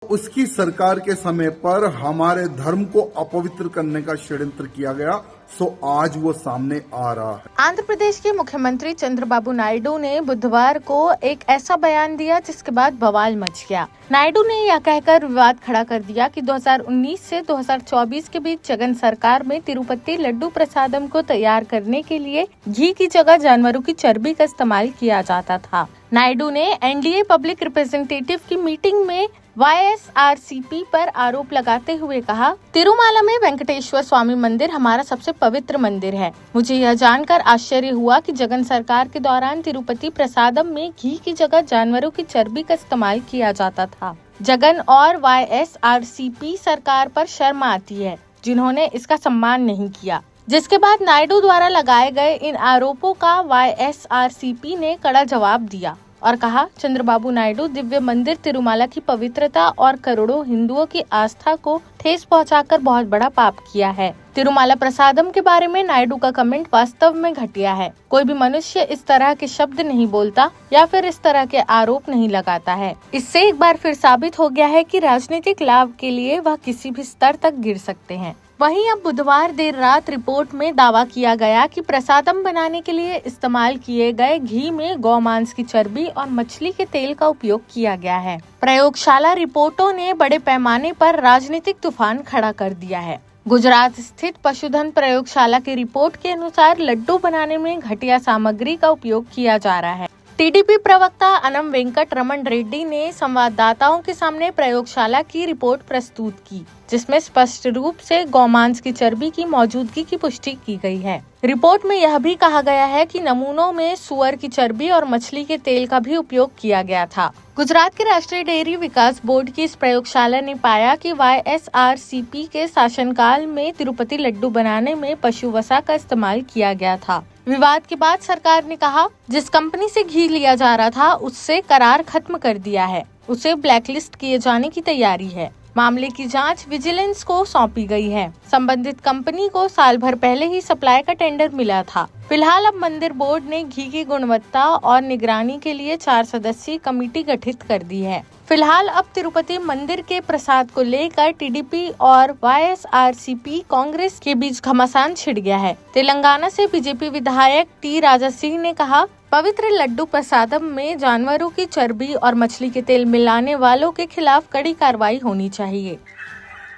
उसकी सरकार के समय पर हमारे धर्म को अपवित्र करने का षड्यंत्र किया गया, सो आज वो सामने आ रहा है। आंध्र प्रदेश के मुख्यमंत्री चंद्रबाबू नायडू ने बुधवार को एक ऐसा बयान दिया जिसके बाद बवाल मच गया। नायडू ने यह कहकर विवाद खड़ा कर दिया कि 2019 से 2024 के बीच जगन सरकार में तिरुपति लड्डू प्रसादम को तैयार करने के लिए घी की जगह जानवरों की चर्बी का इस्तेमाल किया जाता था। नायडू ने एनडीए पब्लिक रिप्रेजेंटेटिव की मीटिंग में YSRCP पर आरोप लगाते हुए कहा, तिरुमाला में वेंकटेश्वर स्वामी मंदिर हमारा सबसे पवित्र मंदिर है। मुझे यह जानकर आश्चर्य हुआ कि जगन सरकार के दौरान तिरुपति प्रसादम में घी की जगह जानवरों की चर्बी का इस्तेमाल किया जाता था। जगन और YSRCP सरकार पर शर्म आती है, जिन्होंने इसका सम्मान नहीं किया। जिसके बाद नायडू द्वारा लगाए गए इन आरोपों का YSRCP ने कड़ा जवाब दिया और कहा, चंद्रबाबू नायडू दिव्य मंदिर तिरुमाला की पवित्रता और करोड़ों हिंदुओं की आस्था को ठेस पहुंचाकर बहुत बड़ा पाप किया है। तिरुमाला प्रसादम के बारे में नायडू का कमेंट वास्तव में घटिया है। कोई भी मनुष्य इस तरह के शब्द नहीं बोलता या फिर इस तरह के आरोप नहीं लगाता है। इससे एक बार फिर साबित हो गया है कि राजनीतिक लाभ के लिए वह किसी भी स्तर तक गिर सकते हैं। वहीं अब बुधवार देर रात रिपोर्ट में दावा किया गया कि प्रसादम बनाने के लिए इस्तेमाल किए गए घी में गौमांस की चर्बी और मछली के तेल का उपयोग किया गया है। प्रयोगशाला रिपोर्टों ने बड़े पैमाने पर राजनीतिक तूफान खड़ा कर दिया है। गुजरात स्थित पशुधन प्रयोगशाला की रिपोर्ट के अनुसार लड्डू बनाने में घटिया सामग्री का उपयोग किया जा रहा है। टीडीपी प्रवक्ता अनम वेंकट रमन रेड्डी ने संवाददाताओं के सामने प्रयोगशाला की रिपोर्ट प्रस्तुत की, जिसमें स्पष्ट रूप से गौमांस की चर्बी की मौजूदगी की पुष्टि की गई है। रिपोर्ट में यह भी कहा गया है कि नमूनों में सुअर की चर्बी और मछली के तेल का भी उपयोग किया गया था। गुजरात के राष्ट्रीय डेयरी विकास बोर्ड की इस प्रयोगशाला ने पाया कि YSRCP के शासनकाल में तिरुपति लड्डू बनाने में पशु वसा का इस्तेमाल किया गया था। विवाद के बाद सरकार ने कहा, जिस कंपनी से घी लिया जा रहा था उससे करार खत्म कर दिया है, उसे ब्लैकलिस्ट किए जाने की तैयारी है। मामले की जांच विजिलेंस को सौंपी गई है। संबंधित कंपनी को साल भर पहले ही सप्लाई का टेंडर मिला था। फिलहाल अब मंदिर बोर्ड ने घी की गुणवत्ता और निगरानी के लिए 4 सदस्यीय कमेटी गठित कर दी है। फिलहाल अब तिरुपति मंदिर के प्रसाद को लेकर टीडीपी और YSRCP कांग्रेस के बीच घमासान छिड़ गया है। तेलंगाना से बीजेपी विधायक टी राजा सिंह ने कहा, पवित्र लड्डू प्रसादम में जानवरों की चर्बी और मछली के तेल मिलाने वालों के खिलाफ कड़ी कार्रवाई होनी चाहिए।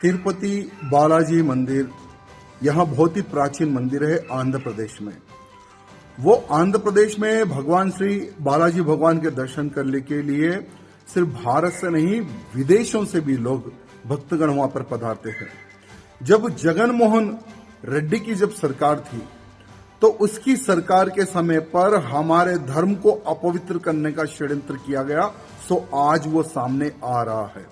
तिरुपति बालाजी मंदिर यहाँ बहुत ही प्राचीन मंदिर है आंध्र प्रदेश में। वो आंध्र प्रदेश में भगवान श्री बालाजी भगवान के दर्शन करने के लिए सिर्फ भारत से नहीं विदेशों से भी लोग भक्तगण वहां पर पधारते हैं। जब जगन मोहन रेड्डी की जब सरकार थी तो उसकी सरकार के समय पर हमारे धर्म को अपवित्र करने का षड्यंत्र किया गया, सो आज वो सामने आ रहा है।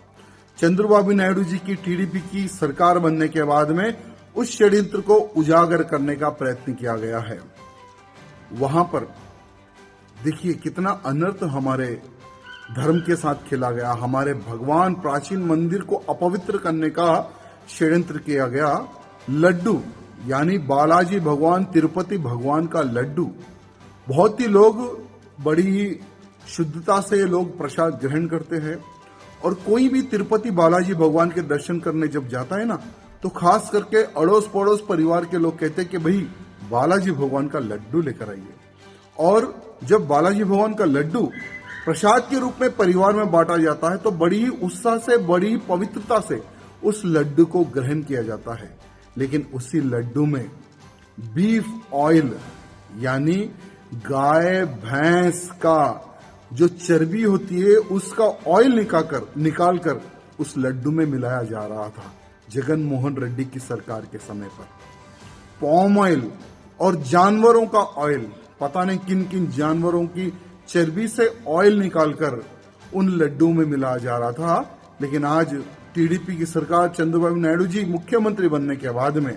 चंद्रबाबू नायडू जी की टीडीपी की सरकार बनने के बाद में उस षड्यंत्र को उजागर करने का प्रयत्न किया गया है। वहां पर देखिए कितना अनर्थ हमारे धर्म के साथ खेला गया। हमारे भगवान प्राचीन मंदिर को अपवित्र करने का षड्यंत्र किया गया। लड्डू यानी बालाजी भगवान तिरुपति भगवान का लड्डू, बहुत ही लोग बड़ी ही शुद्धता से लोग प्रसाद ग्रहण करते हैं। और कोई भी तिरुपति बालाजी भगवान के दर्शन करने जब जाता है ना, तो खास करके अड़ोस पड़ोस परिवार के लोग कहते हैं कि भाई बालाजी भगवान का लड्डू लेकर आइए। और जब बालाजी भगवान का लड्डू प्रसाद के रूप में परिवार में बांटा जाता है तो बड़ी उत्साह से, बड़ी पवित्रता से उस लड्डू को ग्रहण किया जाता है। लेकिन उसी लड्डू में बीफ ऑयल यानी गाय भैंस का जो चर्बी होती है उसका ऑयल निकालकर उस लड्डू में मिलाया जा रहा था। जगन मोहन रेड्डी की सरकार के समय पर पॉम ऑयल और जानवरों का ऑयल, पता नहीं किन किन जानवरों की चर्बी से ऑयल निकालकर उन लड्डू में मिलाया जा रहा था। लेकिन आज टीडीपी की सरकार चंद्रबाबू नायडू जी मुख्यमंत्री बनने के बाद में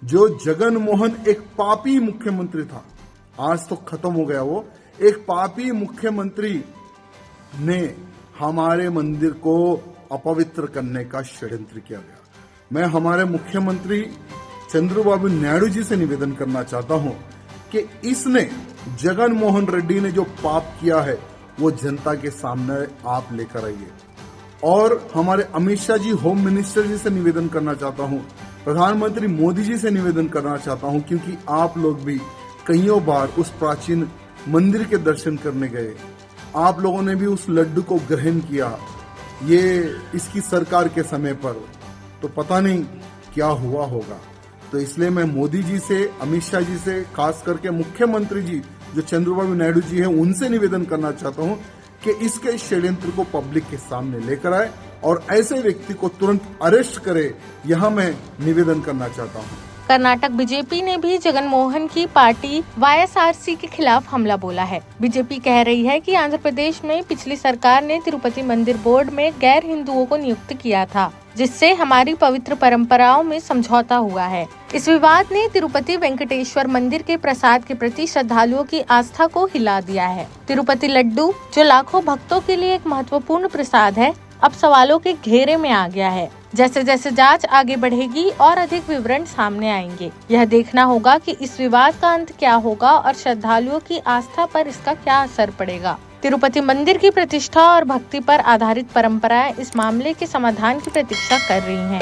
जो जगन मोहन एक पापी मुख्यमंत्री था, आज तो खत्म हो गया। वो एक पापी मुख्यमंत्री ने हमारे मंदिर को अपवित्र करने का षड्यंत्र किया गया। मैं हमारे मुख्यमंत्री चंद्रबाबू नायडू जी से निवेदन करना चाहता हूं कि इसने जगन मोहन रेड्डी ने जो पाप किया है वो जनता के सामने आप लेकर आइए। और हमारे अमित शाह जी होम मिनिस्टर जी से निवेदन करना चाहता हूं, प्रधानमंत्री मोदी जी से निवेदन करना चाहता हूं, क्योंकि आप लोग भी कईयों बार उस प्राचीन मंदिर के दर्शन करने गए, आप लोगों ने भी उस लड्डू को ग्रहण किया, ये इसकी सरकार के समय पर, तो पता नहीं क्या हुआ होगा। तो इसलिए मैं मोदी जी से, अमित शाह जी से, खास करके मुख्यमंत्री जी जो चंद्रबाबू नायडू जी हैं, उनसे निवेदन करना चाहता हूं कि इसके षड्यंत्र को पब्लिक के सामने लेकर आए और ऐसे व्यक्ति को तुरंत अरेस्ट करे, यह मैं निवेदन करना चाहता हूं। कर्नाटक बीजेपी ने भी जगन मोहन की पार्टी वाईएसआरसी के खिलाफ हमला बोला है। बीजेपी कह रही है कि आंध्र प्रदेश में पिछली सरकार ने तिरुपति मंदिर बोर्ड में गैर हिंदुओं को नियुक्त किया था, जिससे हमारी पवित्र परंपराओं में समझौता हुआ है। इस विवाद ने तिरुपति वेंकटेश्वर मंदिर के प्रसाद के प्रति श्रद्धालुओं की आस्था को हिला दिया है। तिरुपति लड्डू, जो लाखों भक्तों के लिए एक महत्वपूर्ण प्रसाद है, अब सवालों के घेरे में आ गया है। जैसे जैसे जांच आगे बढ़ेगी और अधिक विवरण सामने आएंगे, यह देखना होगा कि इस विवाद का अंत क्या होगा और श्रद्धालुओं की आस्था पर इसका क्या असर पड़ेगा। तिरुपति मंदिर की प्रतिष्ठा और भक्ति पर आधारित परंपराएं इस मामले के समाधान की प्रतीक्षा कर रही हैं।